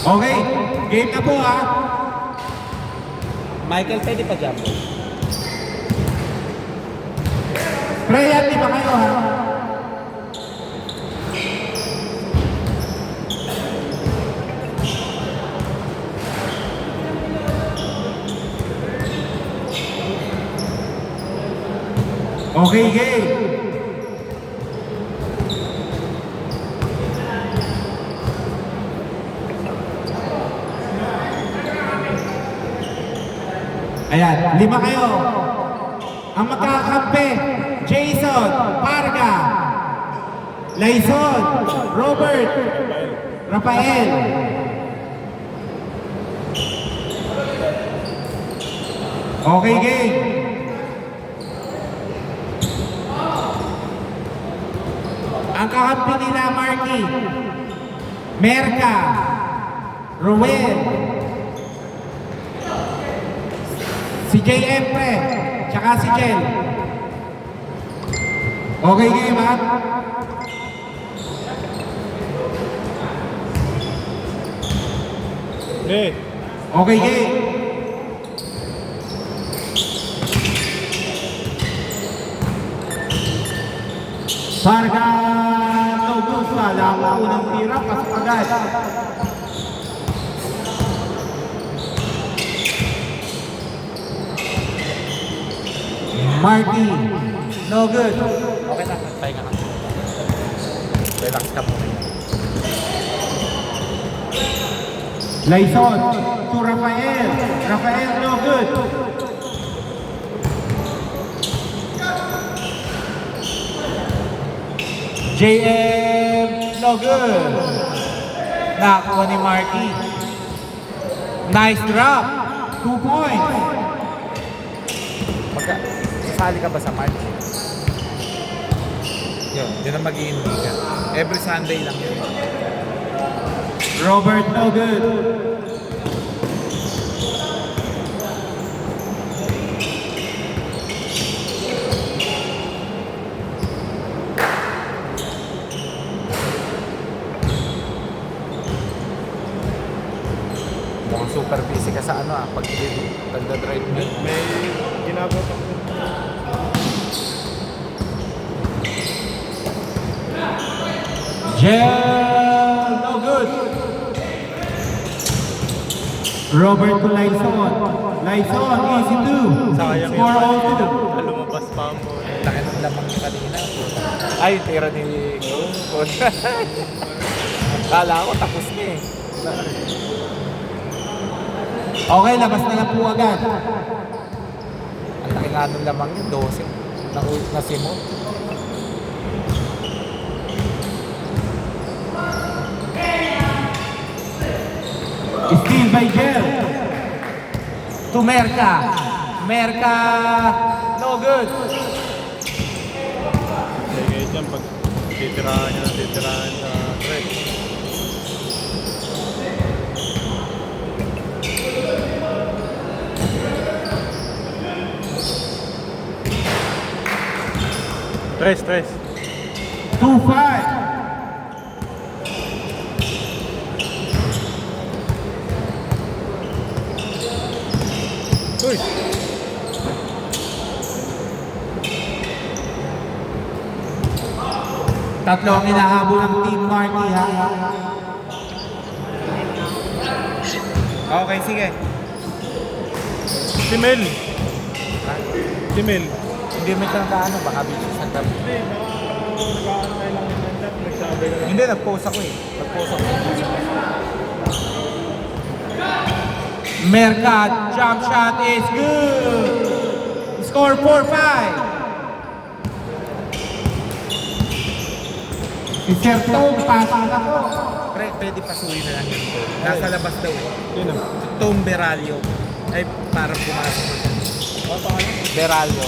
Okay, game na po ha. Michael, pwede pa jump. Prayer, di ba kayo ha? Okay, game. Ayan, 5 kayo. Ang magkakampi, Jason, Parga, Laison, Robert, Rafael. Okay, game. Ang kakampi nila, Marky, Merka, Ruel, si JM pre, tsaka si Jel. Okay, game ha? Okay, game. Parga Nogusa, lang ang unang tira, pasok agad. Marty, no good. Okay lang, pahinga ka. Relax ka muna. Laison to Rafael. Rafael, no good. JM, no good. Nakakuha ni Marty. Nice drop. 2 points. Sasali ka ba sa March? Yun ang mag-iindigan. Every Sunday lang yun. Robert, no good. Mukhang super busy ka sa pag nagda-drive mo. May ginagawa pa. Jel, no good. Robert to Laison. Laison, easy 2. Sayang Score yun. all 2. Lumabas pa mo. Laki ng lamang niya kanina. Ay, tira ni Coach. Kala ko tapos na eh. Okay, labas na lang po agad. Ang laki nga ng lamang niya, 12. Nasimo. Steal by Jel. To Merka. Merka, no good. Sige dyan pag titirahan sa track. Tres. 2-5. Uy! Tatlo ang hinahabol ng Team Marty ha. Okay, sige. Si Mel! Si Mel! Hindi mo ito baka bisis ng tabi. Hindi, nag-aantay lang yung chat. Nagsabi ka lang. Hindi, nag-post ako eh. Nag-post ako. Merka, jump shot is good. Score 4-5. Si Sir Tom, pasa na po. Pwede pasuhin na lang yun. Nasa labas daw eh. Sino? Tom Beralio. Ay, parang pumasok na siya. Ano pa kayo? Beralio.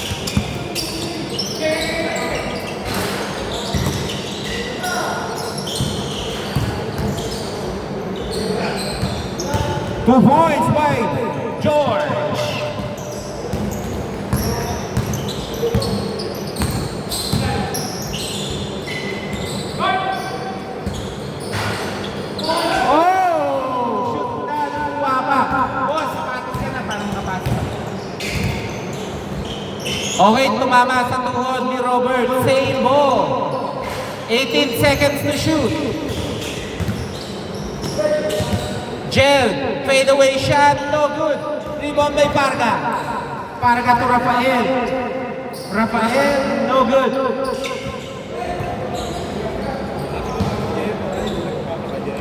Two points by George. Oh, Okay, tumama sa tuhod ni Robert. Same ball. 18 seconds to shoot. Jel, fade away shot, no good. Rebound by Parga. Parga to Rafael. Rafael, no good.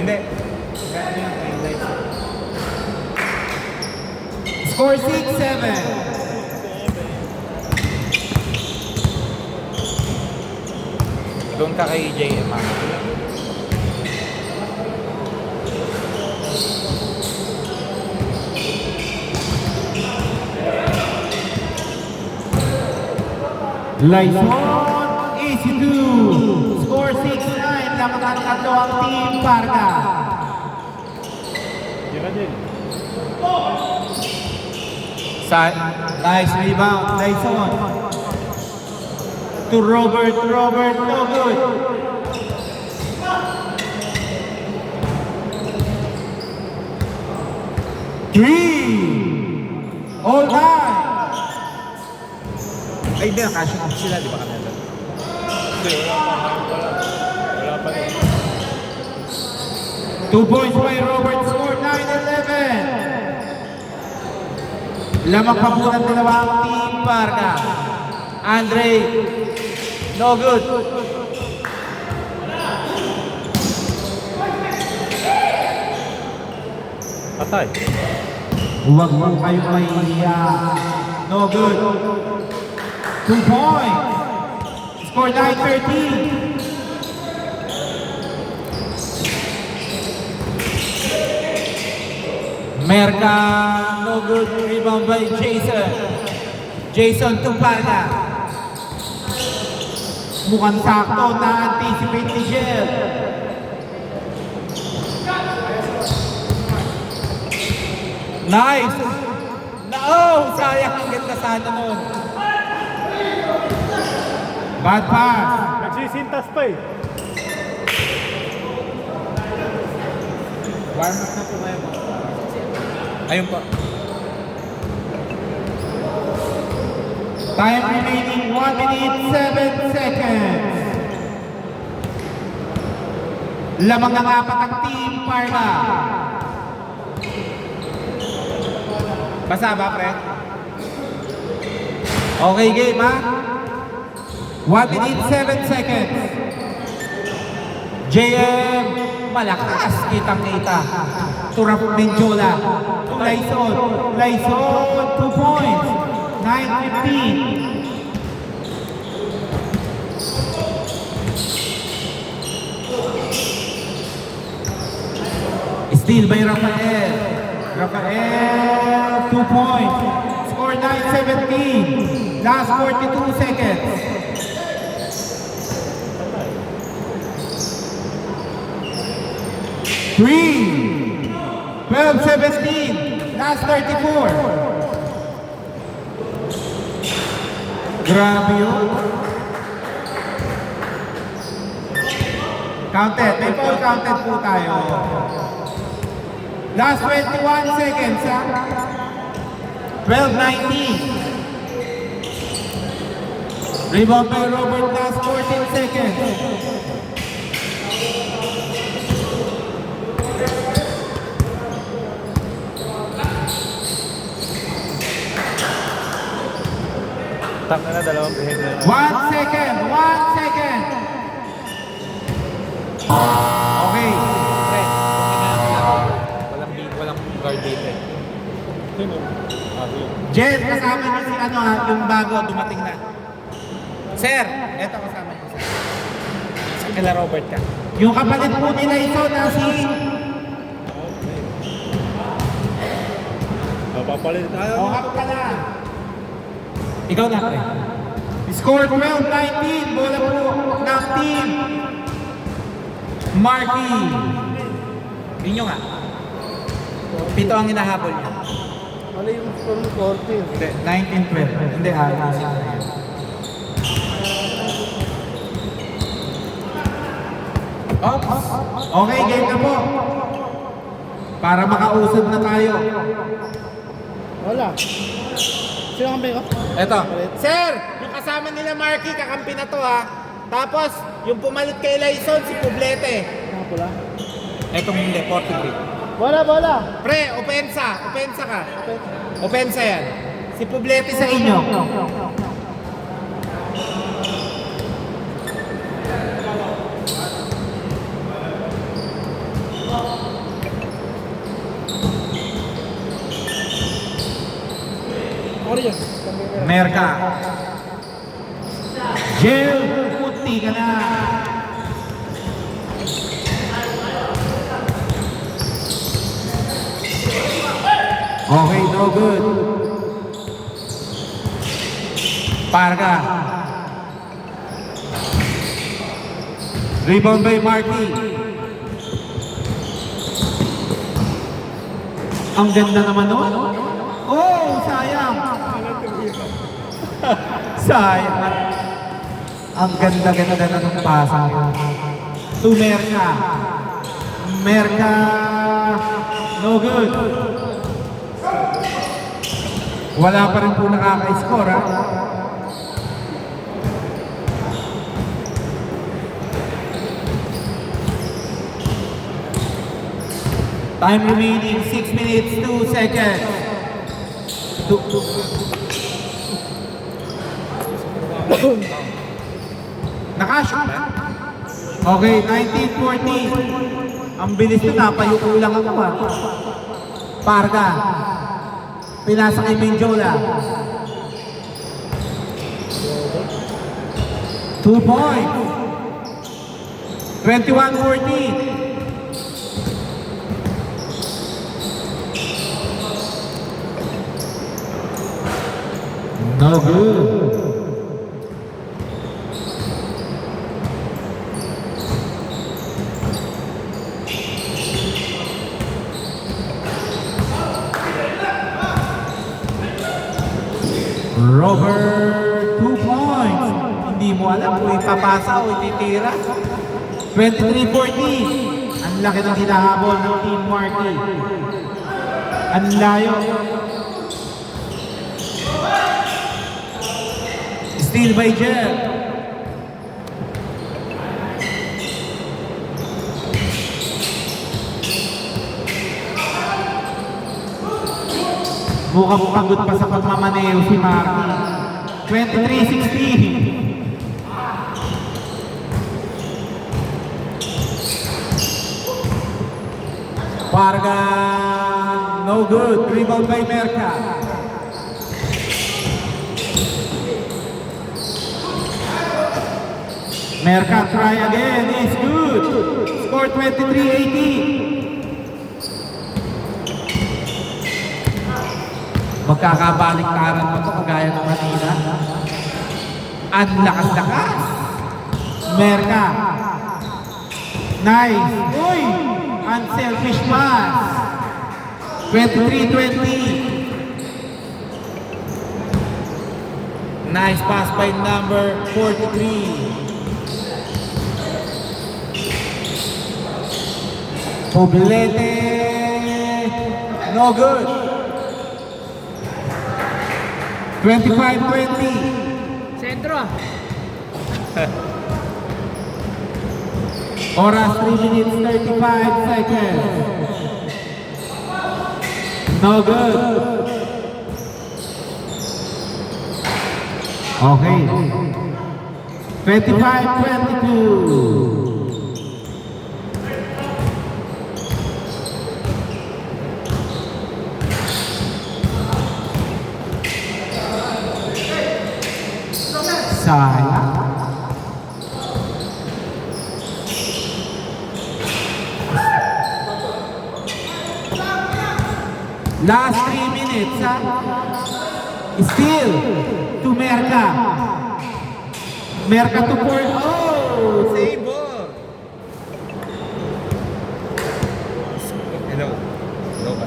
Hindi. Score 6-7. Doon ka kay JM. Lyson, easy 2. Score 6-9. Lamang ang tatlo ang team Parga. Yan ka din. Nice rebound, Lyson. To Robert, Robert, no good. Three. All time. Ay, hindi. Nakashoot sila. Di ba kanila? Hindi, wala pa rin. 2 points by Robert, score 9-11. Lamang pa po ng dalawang team Parga. Andre, no good. Patay. Huwag mo kayong mahihiya. No good. 2 points. Score 9-13. Merka, no good. Rebound by Jason. Jason to Parga. Mukhang sakto na anticipate ni Jel. Nice! Sayang. Ang ganda sana nun. Bad pass. Nagsisintas pa eh. Warm up na po kayo. Ayun pa. Time remaining 1 minute 7 seconds. Lamang ang apat ang team Parga. Basa ba, pre? Okay, game ha? 1 minute 7 seconds. JM, malakas kitang-kita. Turap Menjola. Lyson. Lyson, 2 points. 9-15. Steal by Rafael. Rafael, 2 points. Score 9-17. Last 42 seconds. Three. 12-17. Last 34. Grabe yun. Counted. May ball counted po tayo. Last 21 seconds, ha? 12-19. Rebound by Robert, last 14 seconds. Tap na dalawang behead na. 1 second, 1 second. Okay. Pre, walang guard dito eh. Sino? Yun. Jen, kasama niyo si ano ha, yung bago dumating na. Sir, eto kasama niyo. Sa kila Robert ka. Yung kapatid po nila ito na si... Papalit tayo. Hap ka na. Ikaw na, pre. Score 12-19. Bola po ng team. Marky. Inyo nga. Pito ang hinahabol niya. Ano yung score mo? 40. Hindi, 19-12. Hindi, nasa yan. Oops. Okay, game na po. Para makausad na tayo. Wala. Sino ang ko? Eto. Sir! kasama nila Marky, kakampi na to ha. Tapos, yung pumalit kay Lyson, si Poblete. Etong hindi, 43. Bola. Pre, opensa ka. Opensa yan. Si Poblete sa inyo. Merka. Jill, puti ka na. Okay, no good. Parga. Rebound by Marky. Ang ganda naman nun. Oh, sayang. Sayang. Ang ganda-ganda na ng pasa. To Merka. Merka. No good. Wala pa rin po nakaka-score ha. Time remaining 6 minutes 2 seconds. Nakashoot ba? Okay, 19-14. Ang bilis na napayuko lang ako ha. Parga. Pinasa kay Menjola. 2 points. 21-14. No good. Robert, 2 points. Hindi mo alam kung ipapasa o ititira. 23-14. Ang laki ng hinahabol ng Team Marky. Ang layo. Steal by Jeff. Mukhang pagod pa sa pagmamaneo si Marky. 23-16. Parga, no good. Rebound by Merka. Merka, try again. It's good. Score 23-18. Magkakabaliktaran pa ito kagaya ng kanina. Ang lakas-lakas. Merka. Nice. Uy! Unselfish pass. 23-20. Nice pass by number 43. Poblete. No good. 25-20. Sentro ah. Oras 3 minutes 35 seconds. No good. Okay. 25-22. Sayang. Last 3 minutes, ha? Still to Merka. Merka to for oh, save ball. Hello. Hello ba?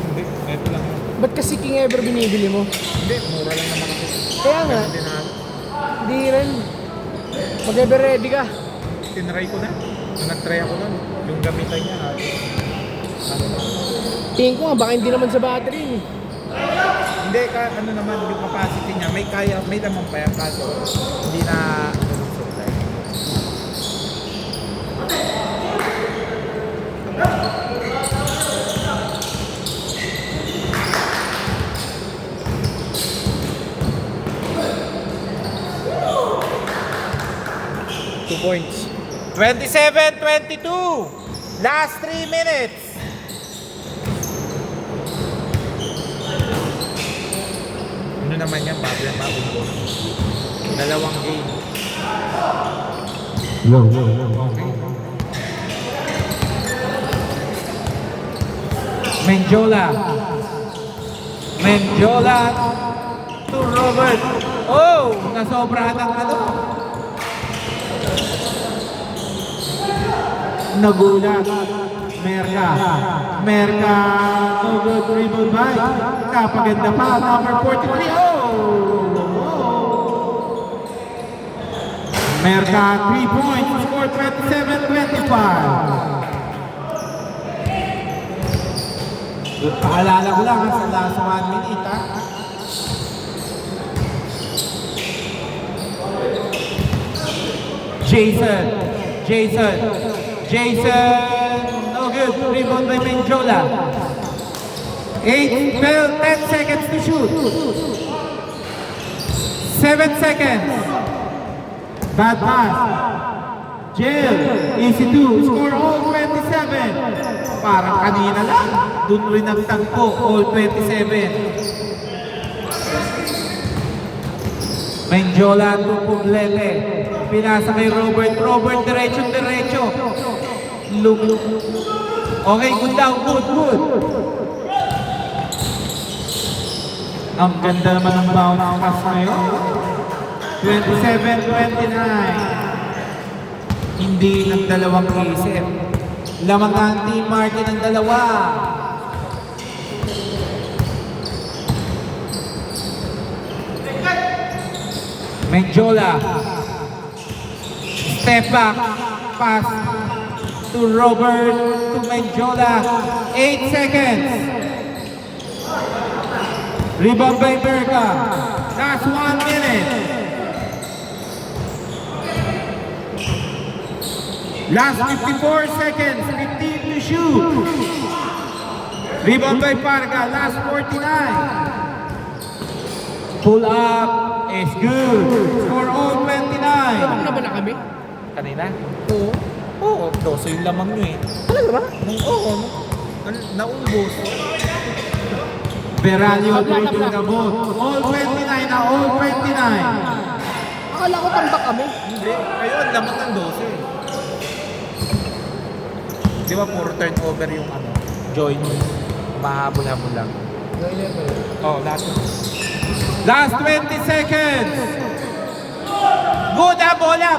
Hindi, ito lang. Ba't kasi King Ever binibili mo? Hindi, mura lang naman ako. Kaya nga, Hindi na, hindi rin. Mag-ever ready ka. tinry ko na. Nung nag-try ako nun, yung gamitan niya, ano na. Tingin ko nga, baka hindi naman sa battery yun eh. Hindi, ano naman, yung capacity niya, may lamang pa yan, kaso hindi na supply. Two points. 27-22. Last 3 minutes. Ano naman yan, bago yan, bagong goal. Dalawang game. Menjola. Menjola to Robert. Oh, nasobrahan ng ano. Nagulat. Merka. Merka. No good dribble by. Kapaganda pa. Number 43. Oh! Merka 3 points. Score 27-25. Paalala ko lang sa last 1 minute ha. Jason, no good, rebound by Menjola. 10 seconds to shoot. 7 seconds. Bad pass. Jail, easy to, score all 27. Parang kanina lang, dun rin nagtagpo, all 27. Menjola to Puglete. Pinasa kay Robert. Robert, diretso. Look. Okay, good down. Good. Ang ganda naman ng bounce pass ngayon. 27-29. Hindi ng dalawang isip. Lamang ang Team Martin ng dalawa. Menjola. Step back. Pass to Robert. To Menjola. 8 seconds. Rebound by Berka. Last 1 minute. Last 54 seconds. 15 to shoot. Rebound by Parga. Last 49. Pull up is good. Score all 29. Ano ba na kami? Kanina? Oo. Oo, 12 yung lamang nyo eh. Talaga ba? Oo, naubos. Beralio Rodrigo Gabot. All 29 na, all 29. Akala ko tambak kami. Hindi, kayo ang lamang ng 12 eh. Di ba puro turnover yung ano, join, mahabol-habol lang. Oo, lahat. Last 20 seconds. Good bola.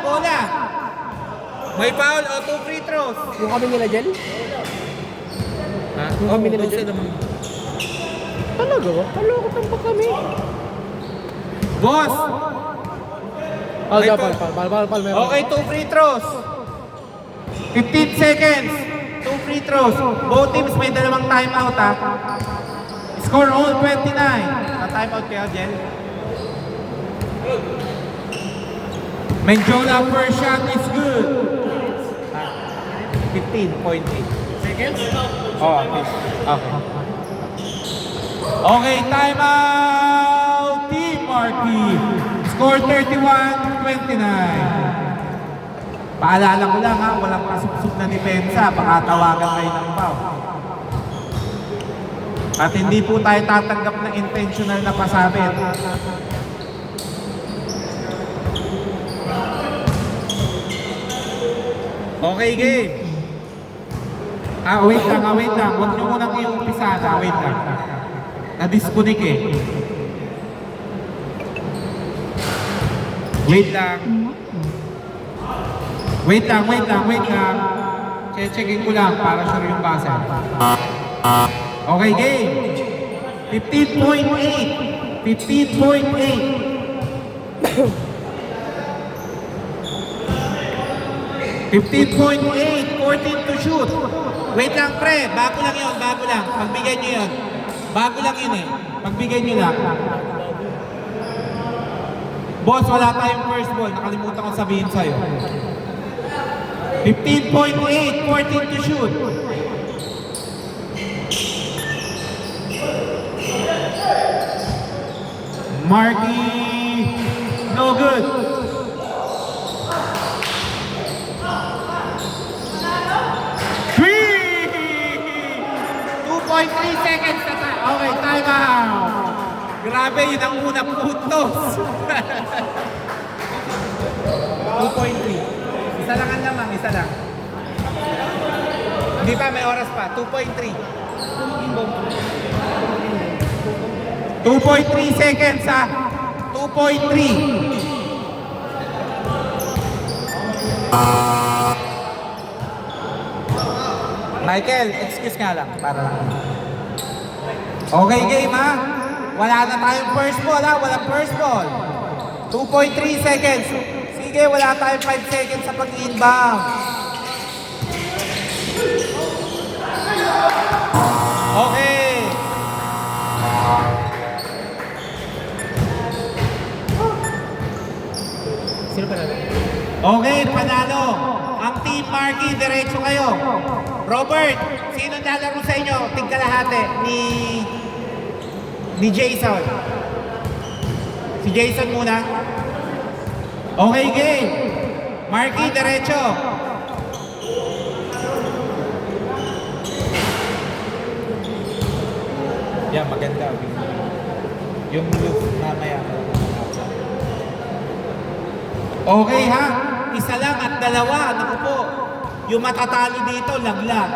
May foul o 2 free throws. Yung kami nila dyan? Ha? Yung kami nila 12 dyan? naman. Talaga ba? Akala ko tambak kami. Boss. Oh, May pal. Okay, 2 free throws. 15 seconds. 2 free throws. Both teams may dalawang timeout ha. Score all 29. Na-timeout kayo, Jen. Menjola first shot is good. 15.8. Seconds? Oh, okay. Okay, timeout. Team Marquee. Score 31-29. Paalala ko lang ha, walang pasupsuk na depensa. Baka tawagan kayo ng foul. At hindi po tayo tatanggap ng intentional na pasabit. Okay, game. Wait lang. Huwag nyo munang i-umpisa na. Wait lang. Na-disconnect eh. Wait lang. Checking ko lang para sure yung basa. Okay, game. 15.8. 14 to shoot. Wait lang pre, bago lang. Pagbigay nyo yun. Bago lang yun eh. Pagbigay nyo lang. Boss, wala tayong first ball. Nakalimutan ko sabihin sa'yo. 15.8, 14 to shoot. Marky, no good. Three! 2.3 seconds na tayo. Okay, time out. Grabe, yun ang unang puntos. 2.3. Isa lang ang lamang, isa lang. Hindi pa, may oras pa. 2.3. 2.3 seconds ha. 2.3. Michael, excuse nga lang. Para lang. Okay game ha. Wala na tayong first ball ha. Walang first ball. 2.3 seconds. Sige, wala tayong 5 seconds sa pag-inbound. Okay. Sino pa natin? Okay, panalo. Ang Team Marky, diretso kayo. Robert, sino lalaro sa inyo? Tigkalahati ni Jason. Si Jason muna. Okay, game. Marky, diretso. Yan, maganda. Yung loop mamaya. Okay ha? Isa lang at dalawa. Naku po. Yung matatalo dito, laglag.